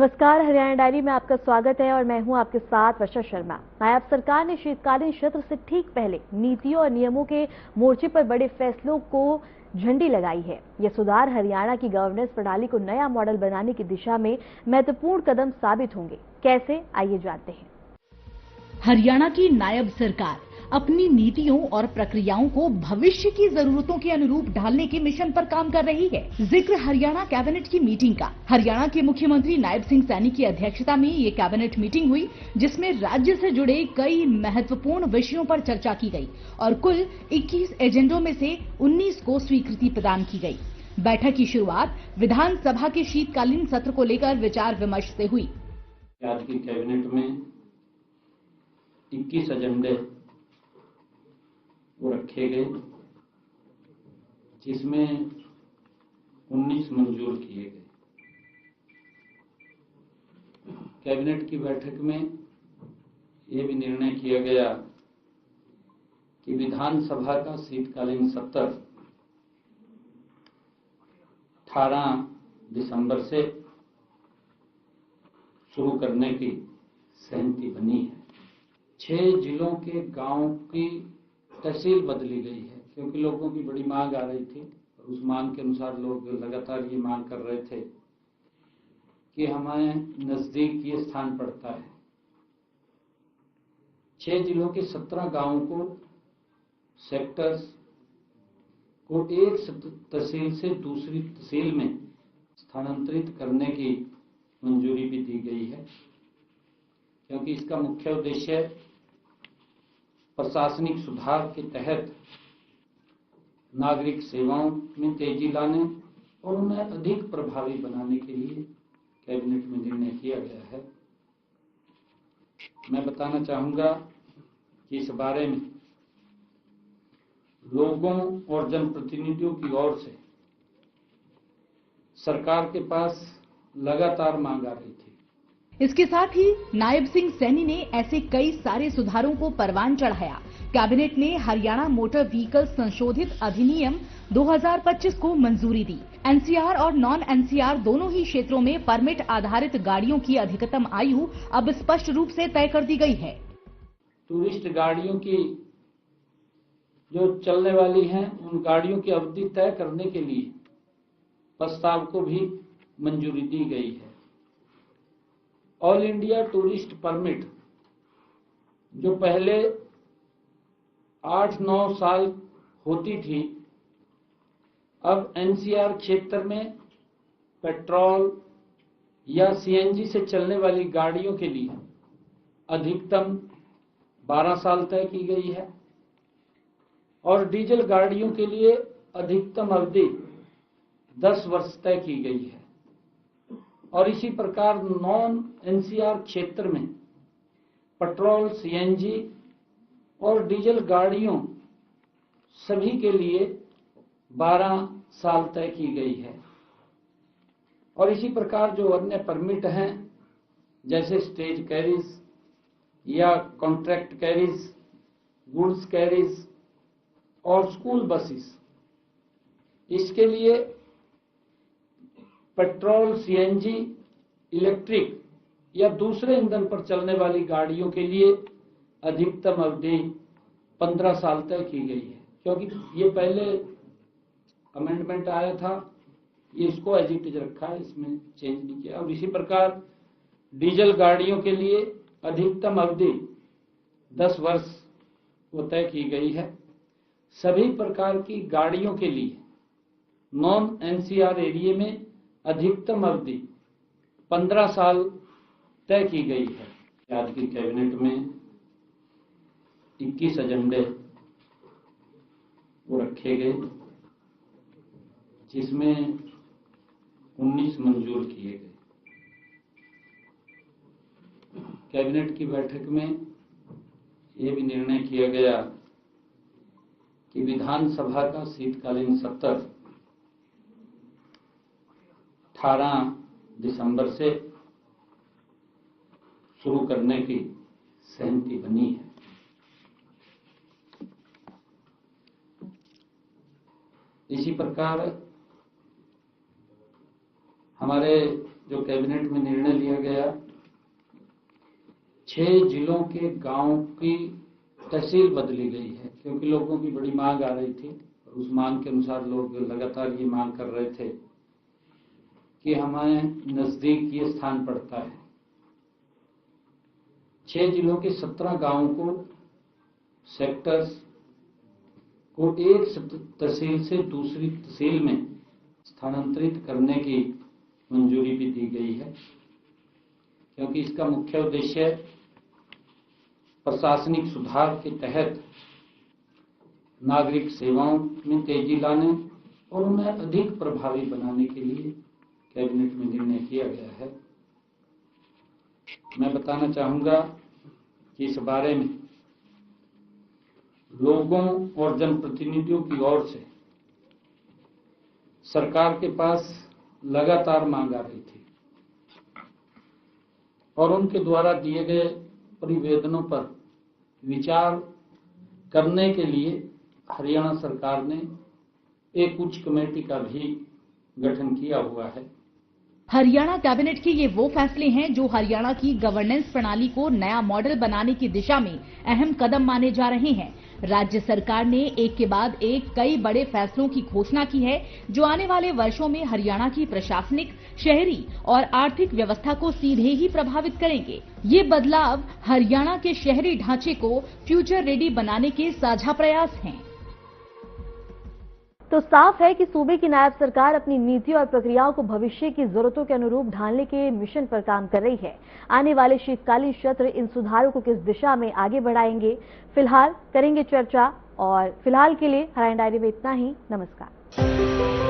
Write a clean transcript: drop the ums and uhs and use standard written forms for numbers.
नमस्कार, हरियाणा डायरी में आपका स्वागत है और मैं हूं आपके साथ वर्षा शर्मा। नायब सरकार ने शीतकालीन सत्र से ठीक पहले नीतियों और नियमों के मोर्चे पर बड़े फैसलों को झंडी लगाई है। ये सुधार हरियाणा की गवर्नेंस प्रणाली को नया मॉडल बनाने की दिशा में महत्वपूर्ण कदम साबित होंगे। कैसे, आइए जानते हैं। हरियाणा की नायब सरकार अपनी नीतियों और प्रक्रियाओं को भविष्य की जरूरतों के अनुरूप ढालने के मिशन पर काम कर रही है। जिक्र हरियाणा कैबिनेट की मीटिंग का। हरियाणा के मुख्यमंत्री नायब सिंह सैनी की अध्यक्षता में ये कैबिनेट मीटिंग हुई, जिसमें राज्य से जुड़े कई महत्वपूर्ण विषयों पर चर्चा की गई और कुल 21 एजेंडों में से 19 को स्वीकृति प्रदान की गई। बैठक की शुरुआत विधानसभा के शीतकालीन सत्र को लेकर विचार विमर्श से हुई। आज की कैबिनेट में 21 एजेंडे वो रखे गए, जिसमें 19 मंजूर किए गए। कैबिनेट की बैठक में ये भी निर्णय किया गया कि विधानसभा का शीतकालीन सत्र 18 दिसंबर से शुरू करने की सहमति बनी है। 6 जिलों के गांव की तहसील बदली गई है, क्योंकि लोगों की बड़ी मांग आ रही थी और उस मांग के अनुसार लोग लगातार ये मांग कर रहे थे कि हमें नजदीक ये स्थान पड़ता है। 6 जिलों के 17 गांवों को, सेक्टर्स को एक तहसील से दूसरी तहसील में स्थानांतरित करने की मंजूरी भी दी गई है, क्योंकि इसका मुख्य उद्देश्य प्रशासनिक सुधार के तहत नागरिक सेवाओं में तेजी लाने और उन्हें अधिक प्रभावी बनाने के लिए कैबिनेट में निर्णय किया गया है। मैं बताना चाहूंगा कि इस बारे में लोगों और जनप्रतिनिधियों की ओर से सरकार के पास लगातार मांग आ रही थी। इसके साथ ही नायब सिंह सैनी ने ऐसे कई सारे सुधारों को परवान चढ़ाया। कैबिनेट ने हरियाणा मोटर व्हीकल संशोधित अधिनियम 2025 को मंजूरी दी। एनसीआर और नॉन एनसीआर दोनों ही क्षेत्रों में परमिट आधारित गाड़ियों की अधिकतम आयु अब स्पष्ट रूप से तय कर दी गई है। टूरिस्ट गाड़ियों की जो चलने वाली हैं, उन गाड़ियों की अवधि तय करने के लिए प्रस्ताव को भी मंजूरी दी गई है। ऑल इंडिया टूरिस्ट परमिट जो पहले 8-9 साल होती थी, अब एनसीआर क्षेत्र में पेट्रोल या सीएनजी से चलने वाली गाड़ियों के लिए अधिकतम 12 साल तय की गई है और डीजल गाड़ियों के लिए अधिकतम अवधि 10 वर्ष तय की गई है। और इसी प्रकार नॉन एनसीआर क्षेत्र में पेट्रोल, सीएनजी और डीजल गाड़ियों सभी के लिए 12 साल तय की गई है। और इसी प्रकार जो अन्य परमिट हैं, जैसे स्टेज कैरीज या कॉन्ट्रैक्ट कैरीज, गुड्स कैरीज और स्कूल बसेस, इसके लिए पेट्रोल, सीएनजी, इलेक्ट्रिक या दूसरे ईंधन पर चलने वाली गाड़ियों के लिए अधिकतम अवधि 15 साल तय की गई है। क्योंकि ये पहले अमेंडमेंट आया था, ये इसको एज इट इज रखा है, इसमें चेंज नहीं किया। और इसी प्रकार डीजल गाड़ियों के लिए अधिकतम अवधि 10 वर्ष वो तय की गई है। सभी प्रकार की गाड़ियों के लिए नॉन एनसीआर एरिया में अधिकतम अवधि 15 साल तय की गई है। आज की कैबिनेट में 21 एजेंडे वो रखे गए, जिसमें 19 मंजूर किए गए। कैबिनेट की बैठक में ये भी निर्णय किया गया कि विधानसभा का शीतकालीन सत्र 18 दिसंबर से शुरू करने की सहमति बनी है। इसी प्रकार हमारे जो कैबिनेट में निर्णय लिया गया, 6 जिलों के गांव की तहसील बदली गई है, क्योंकि लोगों की बड़ी मांग आ रही थी और उस मांग के अनुसार लोग लगातार ये मांग कर रहे थे कि हमें नजदीक ये स्थान पड़ता है। 6 जिलों के 17 गांवों को, सेक्टर्स को एक तहसील से दूसरी तहसील में स्थानांतरित करने की मंजूरी भी दी गई है, क्योंकि इसका मुख्य उद्देश्य प्रशासनिक सुधार के तहत नागरिक सेवाओं में तेजी लाने और उन्हें अधिक प्रभावी बनाने के लिए कैबिनेट में निर्णय किया गया है। मैं बताना चाहूंगा कि इस बारे में लोगों और जनप्रतिनिधियों की ओर से सरकार के पास लगातार मांग आ रही थी और उनके द्वारा दिए गए परिवेदनों पर विचार करने के लिए हरियाणा सरकार ने एक उच्च कमेटी का भी गठन किया हुआ है। हरियाणा कैबिनेट के ये वो फैसले हैं जो हरियाणा की गवर्नेंस प्रणाली को नया मॉडल बनाने की दिशा में अहम कदम माने जा रहे हैं। राज्य सरकार ने एक के बाद एक कई बड़े फैसलों की घोषणा की है, जो आने वाले वर्षों में हरियाणा की प्रशासनिक, शहरी और आर्थिक व्यवस्था को सीधे ही प्रभावित करेंगे। ये बदलाव हरियाणा के शहरी ढांचे को फ्यूचर रेडी बनाने के साझा प्रयास हैं। तो साफ है कि सूबे की नायब सरकार अपनी नीति और प्रक्रियाओं को भविष्य की जरूरतों के अनुरूप ढालने के मिशन पर काम कर रही है। आने वाले शीतकालीन सत्र इन सुधारों को किस दिशा में आगे बढ़ाएंगे, फिलहाल करेंगे चर्चा। और फिलहाल के लिए हरियाणा डायरी में इतना ही। नमस्कार।